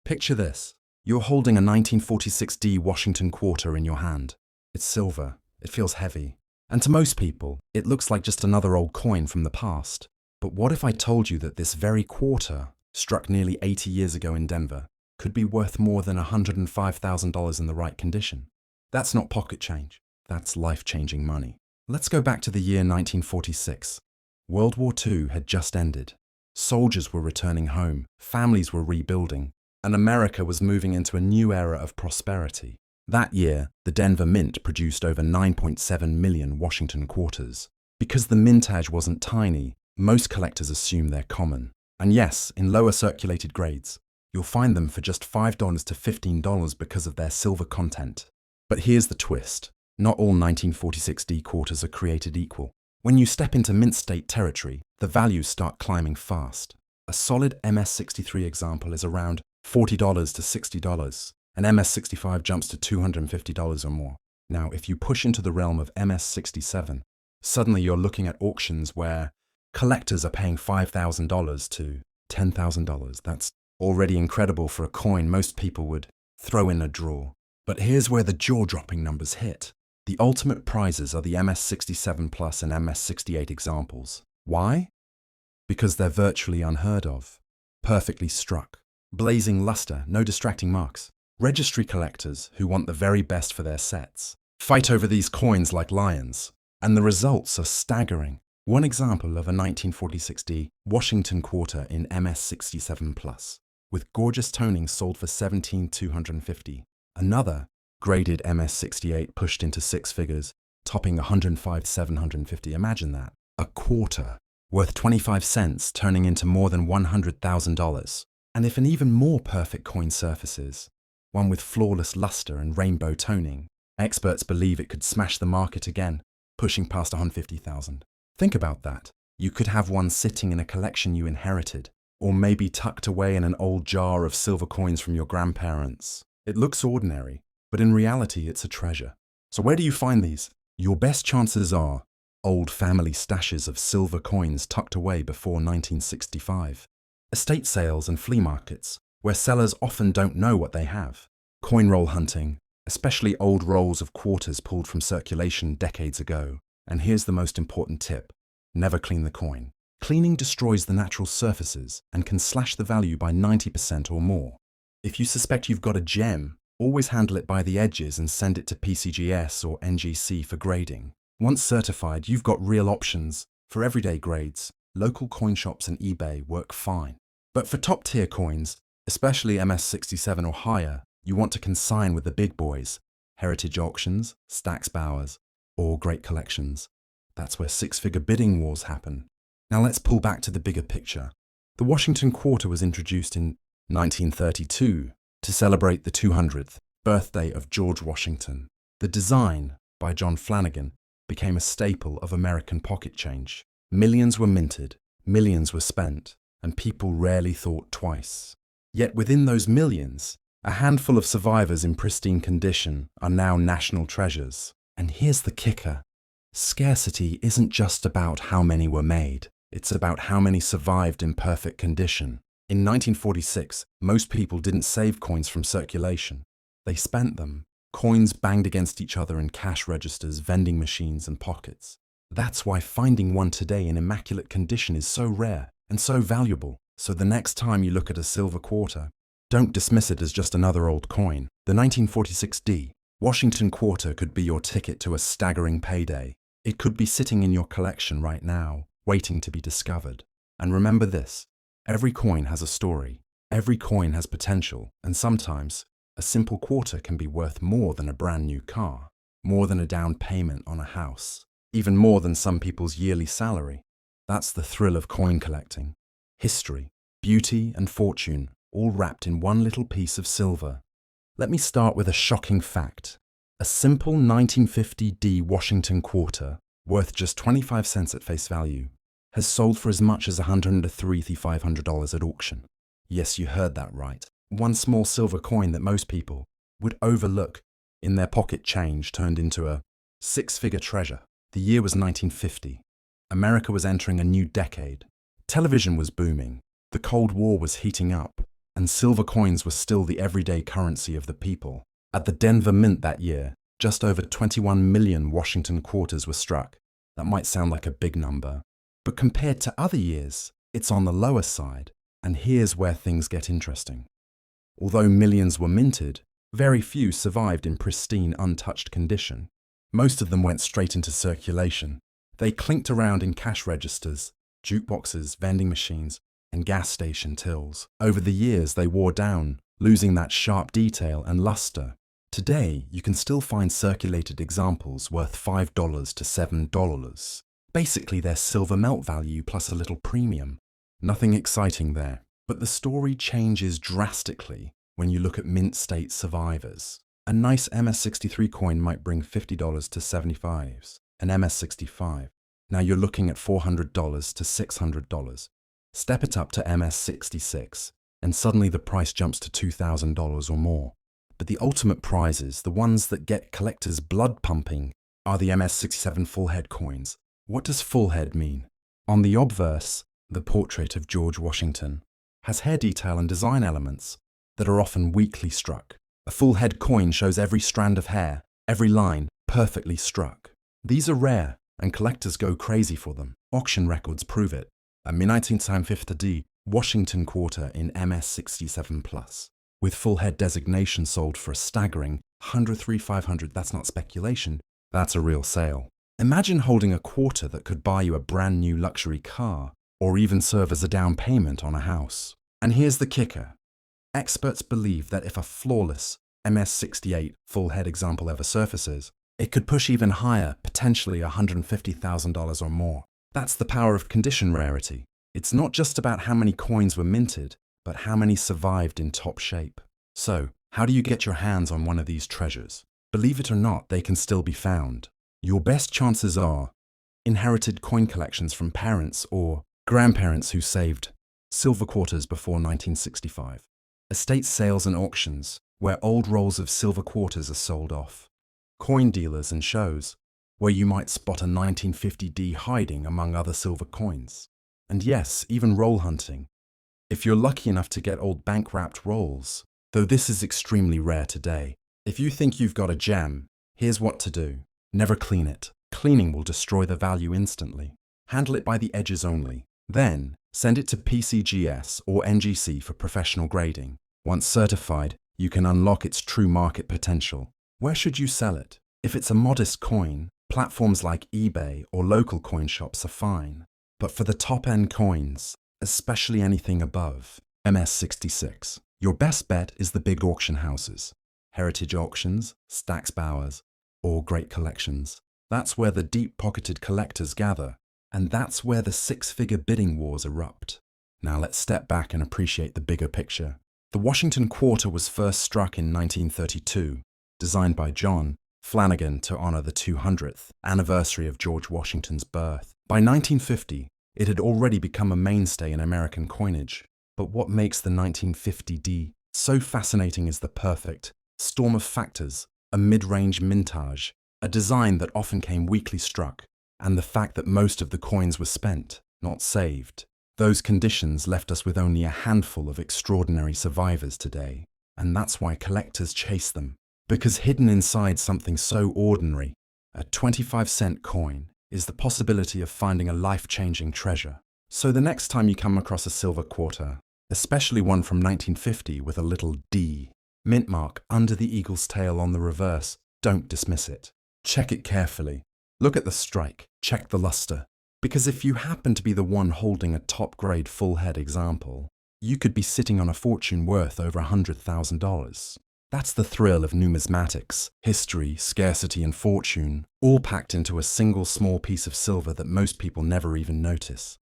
Picture this. You're holding a 1946D Washington quarter in your hand. It's silver, it feels heavy, and to most people, it looks like just another old coin from the past. But what if I told you that this very quarter, struck nearly 80 years ago in Denver, could be worth more than $105,000 in the right condition? That's not pocket change, that's life-changing money. Let's go back to the year 1946. World War II had just ended. Soldiers were returning home, families were rebuilding, and America was moving into a new era of prosperity. That year, the Denver Mint produced over 9.7 million Washington quarters. Because the mintage wasn't tiny, most collectors assume they're common. And yes, in lower circulated grades, you'll find them for just $5 to $15 because of their silver content. But here's the twist. Not all 1946D quarters are created equal. When you step into mint state territory, the values start climbing fast. A solid MS-63 example is around $40 to $60, and MS-65 jumps to $250 or more. Now, if you push into the realm of MS-67, suddenly you're looking at auctions where collectors are paying $5,000 to $10,000. That's already incredible for a coin most people would throw in a drawer. But here's where the jaw-dropping numbers hit. The ultimate prizes are the MS-67 Plus and MS-68 examples. Why? Because they're virtually unheard of. Perfectly struck. Blazing luster, no distracting marks. Registry collectors, who want the very best for their sets, fight over these coins like lions. And the results are staggering. One example of a 1946D Washington quarter in MS-67 Plus, with gorgeous toning sold for $17,250. Another, graded MS-68 pushed into six figures, topping $105,750. Imagine that. A quarter, worth 25 cents, turning into more than $100,000. And if an even more perfect coin surfaces, one with flawless luster and rainbow toning, experts believe it could smash the market again, pushing past $150,000. Think about that. You could have one sitting in a collection you inherited, or maybe tucked away in an old jar of silver coins from your grandparents. It looks ordinary, but in reality it's a treasure. So where do you find these? Your best chances are old family stashes of silver coins tucked away before 1965. Estate sales and flea markets, where sellers often don't know what they have. Coin roll hunting, especially old rolls of quarters pulled from circulation decades ago. And here's the most important tip. Never clean the coin. Cleaning destroys the natural surfaces and can slash the value by 90% or more. If you suspect you've got a gem, always handle it by the edges and send it to PCGS or NGC for grading. Once certified, you've got real options. For everyday grades, local coin shops and eBay work fine. But for top-tier coins, especially MS-67 or higher, you want to consign with the big boys, Heritage Auctions, Stack's Bowers, or Great Collections. That's where six-figure bidding wars happen. Now let's pull back to the bigger picture. The Washington quarter was introduced in 1932 to celebrate the 200th birthday of George Washington. The design, by John Flanagan, became a staple of American pocket change. Millions were minted, millions were spent, and people rarely thought twice. Yet within those millions, a handful of survivors in pristine condition are now national treasures. And here's the kicker. Scarcity isn't just about how many were made. It's about how many survived in perfect condition. In 1946, most people didn't save coins from circulation. They spent them. Coins banged against each other in cash registers, vending machines, and pockets. That's why finding one today in immaculate condition is so rare and so valuable. So the next time you look at a silver quarter, don't dismiss it as just another old coin. The 1946D Washington quarter could be your ticket to a staggering payday. It could be sitting in your collection right now, waiting to be discovered. And remember this, every coin has a story. Every coin has potential, and sometimes a simple quarter can be worth more than a brand new car, more than a down payment on a house, even more than some people's yearly salary. That's the thrill of coin collecting. History, beauty, and fortune, all wrapped in one little piece of silver. Let me start with a shocking fact. A simple 1950D Washington quarter, worth just 25 cents at face value, has sold for as much as $103,500 at auction. Yes, you heard that right. One small silver coin that most people would overlook in their pocket change turned into a six-figure treasure. The year was 1950. America was entering a new decade. Television was booming. The Cold War was heating up. and silver coins were still the everyday currency of the people. At the Denver Mint that year, just over 21 million Washington quarters were struck. That might sound like a big number, but compared to other years, it's on the lower side, and here's where things get interesting. Although millions were minted, very few survived in pristine, untouched condition. Most of them went straight into circulation. They clinked around in cash registers, jukeboxes, vending machines, and gas station tills. Over the years, they wore down, losing that sharp detail and luster. Today, you can still find circulated examples worth $5 to $7. Basically, they're silver melt value plus a little premium. Nothing exciting there. But the story changes drastically when you look at mint state survivors. A nice MS-63 coin might bring $50 to $75, an MS-65. Now you're looking at $400 to $600. Step it up to MS-66, and suddenly the price jumps to $2,000 or more. But the ultimate prizes, the ones that get collectors' blood pumping, are the MS-67 full head coins. What does full head mean? On the obverse, the portrait of George Washington has hair detail and design elements that are often weakly struck. A full head coin shows every strand of hair, every line, perfectly struck. These are rare, and collectors go crazy for them. Auction records prove it. A 1950 Washington quarter in MS-67+, with full head designation sold for a staggering $103,500. That's not speculation, that's a real sale. Imagine holding a quarter that could buy you a brand new luxury car, or even serve as a down payment on a house. And here's the kicker. Experts believe that if a flawless MS-68 full head example ever surfaces, it could push even higher, potentially $150,000 or more. That's the power of condition rarity. It's not just about how many coins were minted, but how many survived in top shape. So, how do you get your hands on one of these treasures? Believe it or not, they can still be found. Your best chances are inherited coin collections from parents or grandparents who saved silver quarters before 1965. Estate sales and auctions, where old rolls of silver quarters are sold off. Coin dealers and shows, where you might spot a 1950D hiding among other silver coins. And yes, even roll hunting, if you're lucky enough to get old bank-wrapped rolls, though this is extremely rare today. If you think you've got a gem, here's what to do. Never clean it. Cleaning will destroy the value instantly. Handle it by the edges only. Then, send it to PCGS or NGC for professional grading. Once certified, you can unlock its true market potential. Where should you sell it? If it's a modest coin, platforms like eBay or local coin shops are fine. But for the top-end coins, especially anything above MS-66, your best bet is the big auction houses. Heritage Auctions, Stack's Bowers, or Great Collections. That's where the deep-pocketed collectors gather, and that's where the six-figure bidding wars erupt. Now let's step back and appreciate the bigger picture. The Washington quarter was first struck in 1932, designed by John Flanagan to honor the 200th anniversary of George Washington's birth. By 1950, it had already become a mainstay in American coinage. But what makes the 1950D so fascinating is the perfect storm of factors, a mid-range mintage, a design that often came weakly struck, and the fact that most of the coins were spent, not saved. Those conditions left us with only a handful of extraordinary survivors today, and that's why collectors chase them. Because hidden inside something so ordinary, a 25-cent coin, is the possibility of finding a life-changing treasure. So the next time you come across a silver quarter, especially one from 1950 with a little D, mint mark under the eagle's tail on the reverse, don't dismiss it. Check it carefully. Look at the strike, check the luster. Because if you happen to be the one holding a top-grade full-head example, you could be sitting on a fortune worth over $100,000. That's the thrill of numismatics, history, scarcity, and fortune, all packed into a single small piece of silver that most people never even notice.